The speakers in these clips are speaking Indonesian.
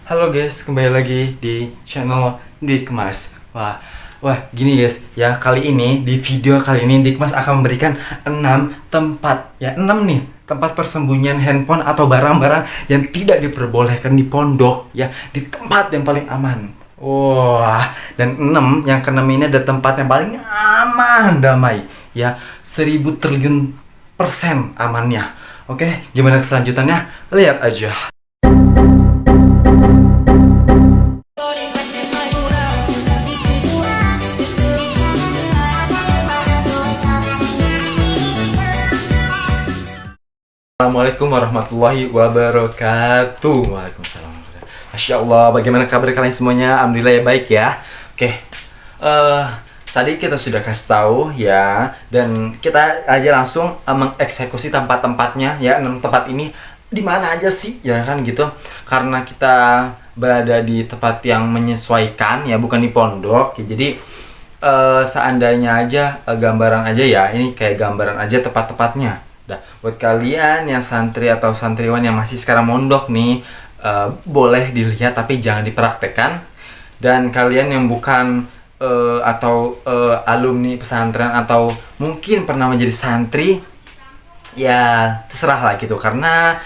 Halo guys, kembali lagi di channel Dikmas. Wah, gini guys, ya kali ini di video kali ini Dikmas akan memberikan 6 tempat, ya 6 nih tempat persembunyian handphone atau barang-barang yang tidak diperbolehkan di pondok, ya di tempat yang paling aman. Wah, dan 6 yang keenam ini ada tempat yang paling aman, damai, ya 1000 triliun% amannya. Oke, gimana keselanjutannya? Lihat aja. Assalamualaikum warahmatullahi wabarakatuh. Waalaikumsalam. Masya Allah, bagaimana kabar kalian semuanya? Alhamdulillah ya baik ya. Oke, tadi kita sudah kasih tahu ya, dan kita aja langsung mengeksekusi tempat-tempatnya ya. 6 tempat ini di mana aja sih ya kan gitu? Karena kita berada di tempat yang menyesuaikan ya, bukan di pondok ya. Jadi seandainya aja gambaran aja ya, ini kayak gambaran aja tempat-tempatnya. Nah, buat kalian yang santri atau santriwan yang masih sekarang mondok nih, boleh dilihat tapi jangan dipraktekkan. Dan kalian yang bukan atau alumni pesantren atau mungkin pernah menjadi santri, ya terserah lah gitu. Karena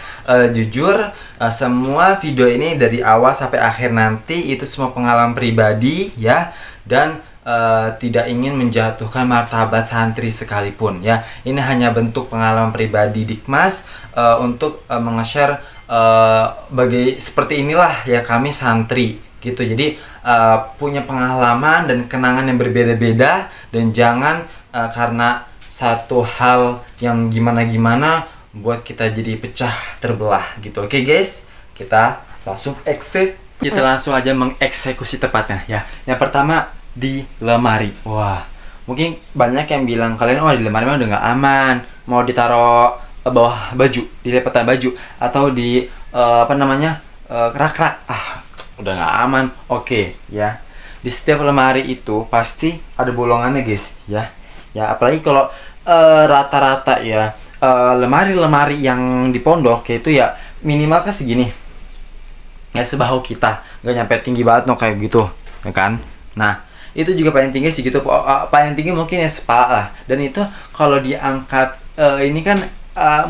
jujur semua video ini dari awal sampai akhir nanti itu semua pengalaman pribadi ya, dan tidak ingin menjatuhkan martabat santri sekalipun ya. Ini hanya bentuk pengalaman pribadi Dikmas untuk menge-share seperti inilah ya kami santri gitu. Jadi punya pengalaman dan kenangan yang berbeda-beda, dan jangan karena satu hal yang gimana-gimana buat kita jadi pecah terbelah gitu. Oke guys, kita langsung aja mengeksekusi tepatnya ya. Yang pertama di lemari. Wah, mungkin banyak yang bilang kalian, oh di lemari mah udah nggak aman, mau ditaruh bawah baju, di lipatan baju, atau di rak-rak, udah nggak aman. Oke ya, di setiap lemari itu pasti ada bolongannya guys ya. Ya apalagi kalau rata-rata ya lemari-lemari yang di pondok kayak itu ya minimal kan segini ya, sebahu kita, nggak nyampe tinggi banget no kayak gitu ya kan. Nah itu juga paling tinggi segitu, paling tinggi mungkin ya sepala lah. Dan itu kalau diangkat ini kan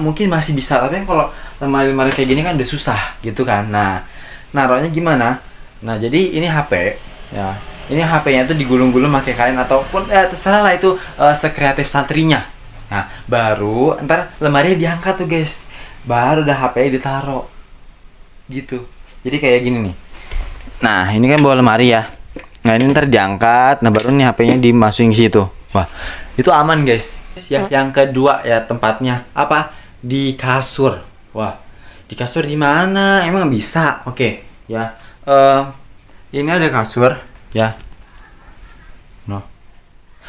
mungkin masih bisa, tapi kalau lemari-lemari kayak gini kan udah susah gitu kan. Nah naruhnya gimana? Nah jadi ini HP ya, ini HP-nya tuh digulung-gulung pakai kain ataupun terserah lah itu sekreatif santrinya. Nah baru ntar lemari diangkat tuh guys, baru udah HP-nya ditaruh gitu. Jadi kayak gini nih. Nah ini kan bawa lemari ya. Nah ini ntar diangkat, nah baru nih HP-nya dimasukin ke situ. Wah, itu aman guys. Ya, yang kedua ya tempatnya apa? Di kasur. Wah, di kasur di mana? Emang bisa? Oke, ya. Ini ada kasur, ya. No.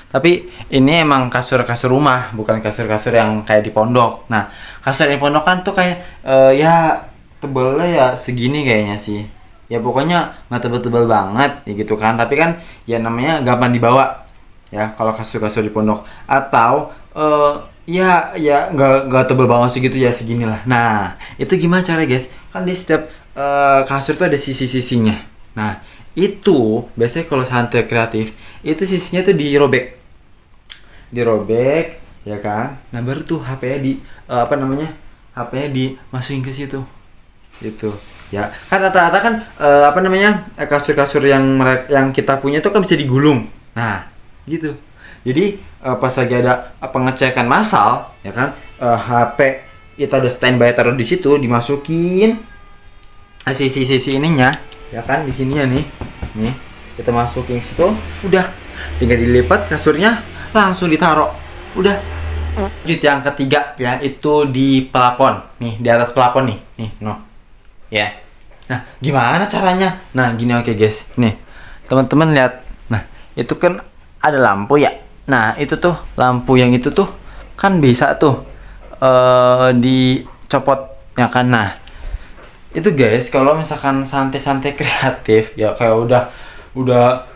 Tapi ini emang kasur-kasur rumah, bukan kasur-kasur yang kayak di pondok. Nah, kasur di pondok kan tuh kayak ya tebelnya ya segini kayaknya sih. Ya pokoknya nggak tebel-tebel banget ya gitu kan, tapi kan ya namanya gampang dibawa ya kalau kasur-kasur di pondok. Atau ya nggak tebel banget segitu ya, seginilah. Nah itu gimana cara guys, kan di setiap kasur tuh ada sisi-sisinya. Nah itu biasanya kalau santri kreatif itu sisinya tuh dirobek ya kan. Nah baru tuh HP-nya HP-nya dimasukin ke situ gitu ya. Kan rata-rata kan kasur-kasur yang kita punya itu kan bisa digulung. Nah gitu. Jadi pas lagi ada pengecekan massal ya kan, HP kita udah standby taruh di situ, dimasukin sisi ininya ya kan, di sini ya nih kita masukin situ, udah tinggal dilipat kasurnya langsung ditaruh, udah. Lanjut yang ketiga ya, itu di pelapon nih, di atas pelapon nih ya. Nah gimana caranya? Nah gini, oke guys, nih teman-teman lihat. Nah itu kan ada lampu ya. Nah itu tuh lampu yang itu tuh kan bisa tuh dicopot ya kan. Nah itu guys, kalau misalkan santai-santai kreatif ya kayak udah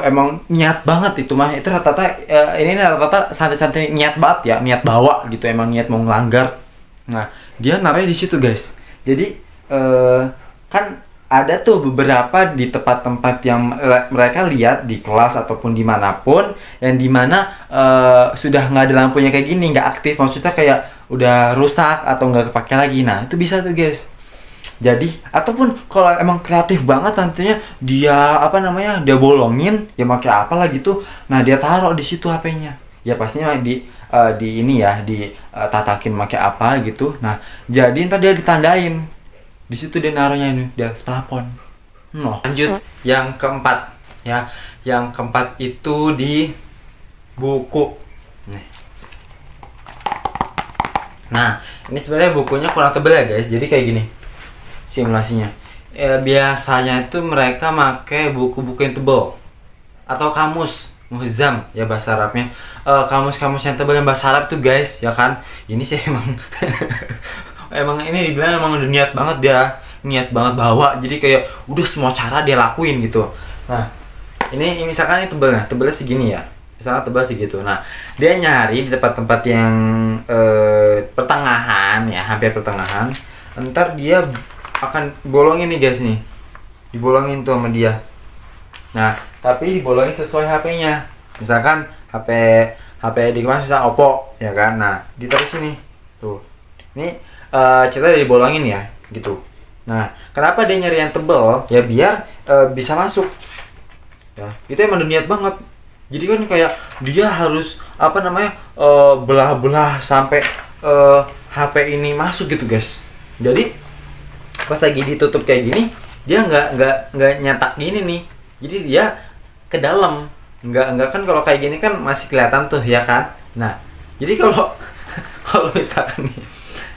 emang niat banget itu mah, itu rata-rata ini rata-rata santai-santai niat banget ya, niat bawa gitu, emang niat mau ngelanggar. Nah dia naruhnya di situ guys. Jadi kan ada tuh beberapa di tempat-tempat yang mereka lihat di kelas ataupun dimanapun yang dimana sudah nggak ada lampunya kayak gini, nggak aktif, maksudnya kayak udah rusak atau nggak kepake lagi. Nah itu bisa tuh guys. Jadi ataupun kalau emang kreatif banget nantinya dia apa namanya dia bolongin ya pakai apa lah gitu. Nah dia taruh di situ HP-nya. Ya pastinya di ini ya tatakin pakai apa gitu. Nah jadi ntar dia ditandain di situ dia naruhnya ini di atas plafon. Lanjut yang keempat ya. Yang keempat itu di buku. Nah, ini sebenarnya bukunya kurang tebal ya guys. Jadi kayak gini simulasinya. Biasanya itu mereka pakai buku-buku yang tebal atau kamus muhzam ya bahasa Arabnya. Kamus-kamus yang tebal yang bahasa Arab tuh guys ya kan. Ini sih emang emang ini dibilang emang udah niat banget bawa, jadi kayak udah semua cara dia lakuin gitu. Nah ini misalkan ini tebelnya segini ya, misalnya tebal segitu. Nah dia nyari di tempat-tempat yang pertengahan ya, hampir pertengahan. Ntar dia akan bolongin nih guys, nih dibolongin tuh sama dia. Nah tapi dibolongin sesuai HP-nya. Misalkan HP dikemas misalnya Oppo ya kan. Nah ditaruh sini tuh. Ini ceritanya dibolongin ya gitu. Nah kenapa dia nyari yang tebel ya biar bisa masuk ya, itu emang udah niat banget. Jadi kan kayak dia harus apa namanya belah-belah sampai HP ini masuk gitu guys. Jadi pas lagi ditutup kayak gini dia nggak nyetak gini nih, jadi dia ke dalam nggak kan. Kalau kayak gini kan masih kelihatan tuh ya kan. Nah jadi kalau kalau misalkan nih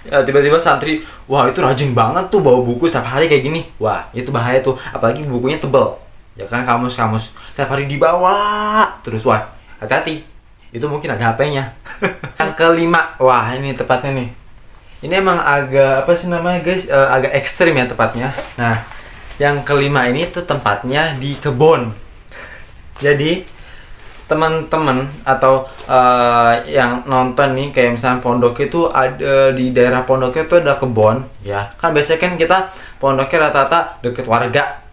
tiba-tiba santri, wah itu rajin banget tuh bawa buku setiap hari kayak gini, wah itu bahaya tuh. Apalagi bukunya tebel ya kan, kamus setiap hari dibawa terus, wah hati-hati, itu mungkin ada HP-nya. Yang kelima, wah ini tepatnya nih, ini emang agak apa sih namanya guys, agak ekstrim ya tepatnya. Nah yang kelima ini tuh tempatnya di kebun. Jadi teman-teman atau yang nonton nih kayak misalnya pondok itu ada di daerah pondoknya itu ada kebun ya kan. Biasanya kan kita pondoknya rata-rata deket warga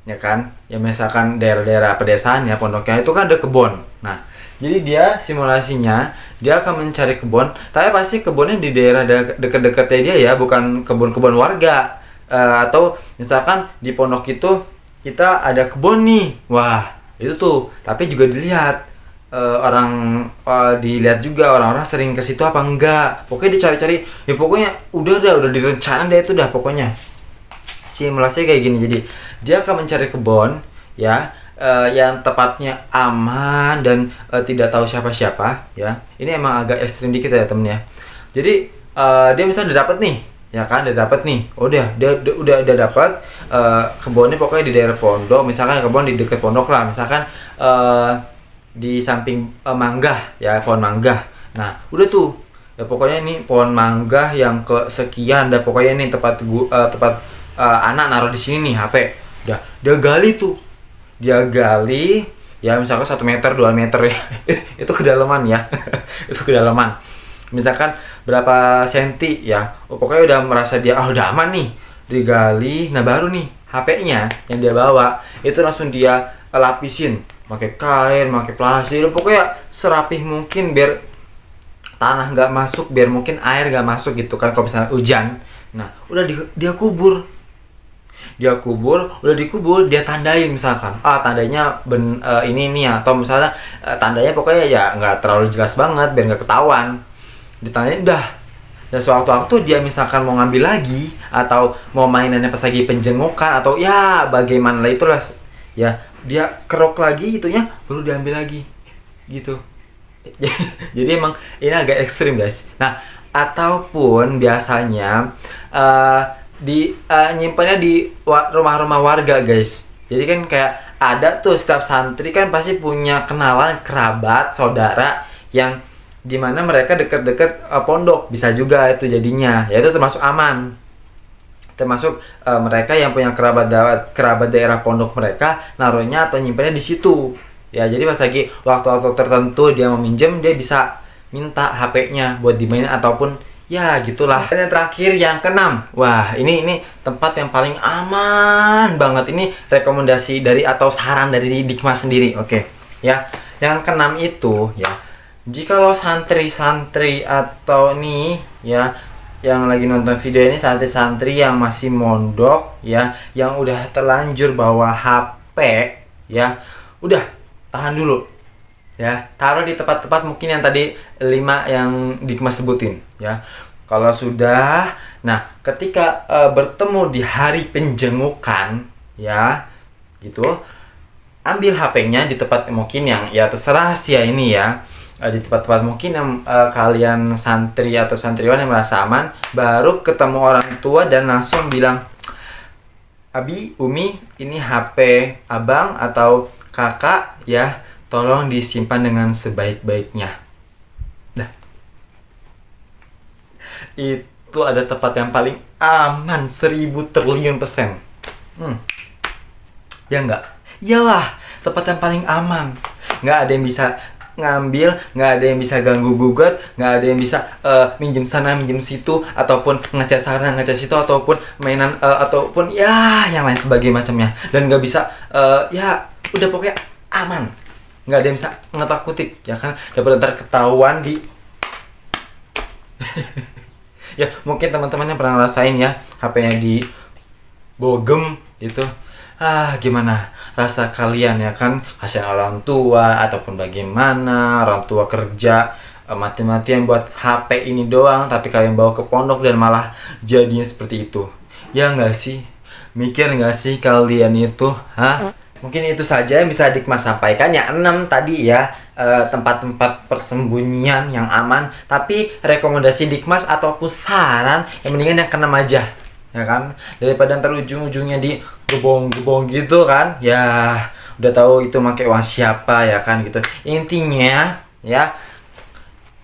ya kan, ya misalkan daerah-daerah pedesaan ya pondoknya itu kan ada kebun. Nah jadi dia simulasinya dia akan mencari kebun, tapi pasti kebunnya di daerah deket-deketnya dia ya, bukan kebun-kebun warga. Atau misalkan di pondok itu kita ada kebun nih, wah itu tuh tapi juga dilihat dilihat juga orang-orang sering ke situ apa enggak. Pokoknya dicari-cari ya, pokoknya udah direncana deh itu dah pokoknya. Simulasinya kayak gini, jadi dia akan mencari kebun ya yang tepatnya aman dan tidak tahu siapa-siapa ya. Ini emang agak ekstrim dikit ya temen ya. Jadi dia misalnya udah dapet nih ya kan, udah dapet nih, udah dapet kebunnya pokoknya di daerah pondok. Misalkan kebun di dekat pondok lah, misalkan di samping mangga ya, pohon mangga. Nah udah tuh ya pokoknya nih pohon mangga yang kesekian, dan pokoknya nih tempat anak naruh di sini nih HP. Dia gali tuh, dia gali ya misalkan 1 meter 2 meter ya. Itu kedalaman ya. Itu kedalaman misalkan berapa senti ya, pokoknya udah merasa dia udah aman nih, digali. Nah baru nih HP-nya yang dia bawa itu langsung dia lapisin pakai kain, pakai plastik, pokoknya serapih mungkin biar tanah nggak masuk, biar mungkin air nggak masuk gitu kan kalau misalnya hujan. Nah udah dia kubur, udah dikubur, dia tandain misalkan tandanya ini ya, atau misalnya tandanya pokoknya ya nggak terlalu jelas banget biar nggak ketahuan. Ditanyain dah ya, sewaktu-waktu dia misalkan mau ngambil lagi atau mau mainannya pas lagi penjengukan atau ya bagaimana lah itulah ya, dia kerok lagi itunya baru diambil lagi gitu. Jadi emang ini agak ekstrim guys. Nah ataupun biasanya nyimpannya di rumah-rumah warga guys. Jadi kan kayak ada tuh setiap santri kan pasti punya kenalan, kerabat, saudara yang dimana mereka dekat-dekat pondok. Bisa juga itu jadinya ya, itu termasuk aman, termasuk mereka yang punya kerabat daerah pondok mereka naruhnya atau nyimpannya di situ ya. Jadi pas lagi waktu-waktu tertentu dia mau minjem, dia bisa minta HP-nya buat dimainin ataupun Ya gitulah. Dan yang terakhir yang keenam. Wah, ini tempat yang paling aman banget. Ini rekomendasi dari atau saran dari Dikmas sendiri. Oke. Ya. Yang keenam itu ya, jikalau santri-santri atau nih ya yang lagi nonton video ini, santri-santri yang masih mondok ya, yang udah terlanjur bawa HP ya, udah tahan dulu. Ya, taruh di tempat-tempat mungkin yang tadi 5 yang Dikmas sebutin ya. Kalau sudah, nah ketika bertemu di hari penjengukan ya, gitu, ambil HP-nya di tempat mungkin yang ya terserah sih ya ini ya, di tempat-tempat mungkin yang kalian santri atau santriwan yang merasa aman, baru ketemu orang tua dan langsung bilang, Abi, Umi, ini HP abang atau kakak ya, tolong disimpan dengan sebaik-baiknya. Nah, itu ada tempat yang paling aman 1000 triliun %. Ya enggak? Iyalah, tempat yang paling aman. Nggak ada yang bisa ngambil, nggak ada yang bisa ganggu gugat, nggak ada yang bisa minjem sana minjem situ, ataupun ngecat sana ngecat situ, ataupun mainan ataupun ya yang lain sebagainya macamnya. Dan nggak bisa ya udah pokoknya aman. Nggak ada yang bisa ngetak-kutik ya kan, daripada ntar ketahuan di ya mungkin teman-teman yang pernah ngerasain ya HP-nya di bogem gitu, gimana rasa kalian ya kan, kasihan orang tua ataupun bagaimana orang tua kerja mati-matian buat HP ini doang, tapi kalian bawa ke pondok dan malah jadinya seperti itu. Ya nggak sih, mikir nggak sih kalian itu, Mungkin itu saja yang bisa Dikmas sampaikan. Yang 6 tadi ya, tempat-tempat persembunyian yang aman. Tapi rekomendasi Dikmas ataupun saran yang mendingan yang ke-6 aja, ya kan, daripada ntar ujung-ujungnya di gebong-gebong gitu kan. Ya udah tahu itu pakai uang siapa ya kan gitu. Intinya ya,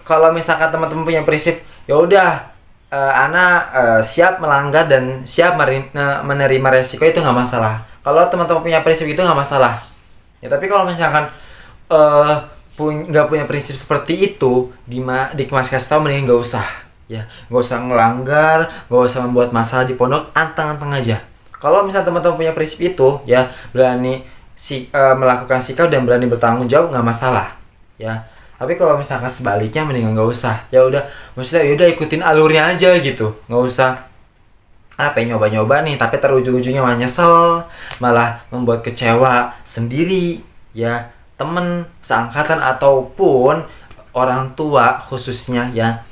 kalau misalkan teman-teman punya prinsip, ya udah siap melanggar dan siap menerima resiko, itu nggak masalah. Kalau teman-teman punya prinsip itu nggak masalah. Ya tapi kalau misalkan nggak punya prinsip seperti itu, Dikmas kasih tahu mending nggak usah. Ya, nggak usah ngelanggar, nggak usah membuat masalah di pondok, anteng-anteng aja. Kalau misalnya teman-teman punya prinsip itu, ya berani melakukan sikap dan berani bertanggung jawab, nggak masalah. Ya, tapi kalau misalkan sebaliknya mendingan nggak usah. Ya udah, maksudnya ya udah ikutin alurnya aja gitu, nggak usah pengen nyoba-nyoba nih, tapi terujung-ujungnya malah nyesel, malah membuat kecewa sendiri, ya temen seangkatan ataupun orang tua khususnya ya,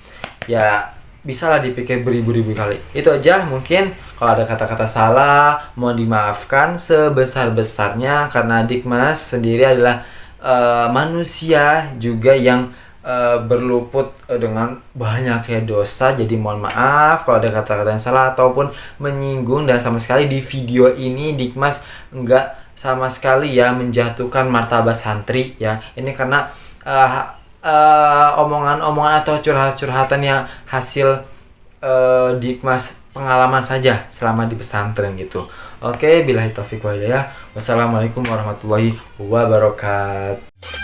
ya bisalah dipikir beribu-ribu kali. Itu aja mungkin. Kalau ada kata-kata salah, mohon dimaafkan sebesar-besarnya, karena Dikmas sendiri adalah manusia juga yang berluput dengan banyak ya dosa. Jadi mohon maaf kalau ada kata-kata yang salah ataupun menyinggung. Dan sama sekali di video ini Dikmas enggak sama sekali ya menjatuhkan martabat santri ya. Ini karena omongan-omongan atau curhat-curhatan yang hasil Dikmas pengalaman saja selama di pesantren gitu. Oke, billahi taufiq wal hidayah. Wassalamualaikum warahmatullahi wabarakatuh.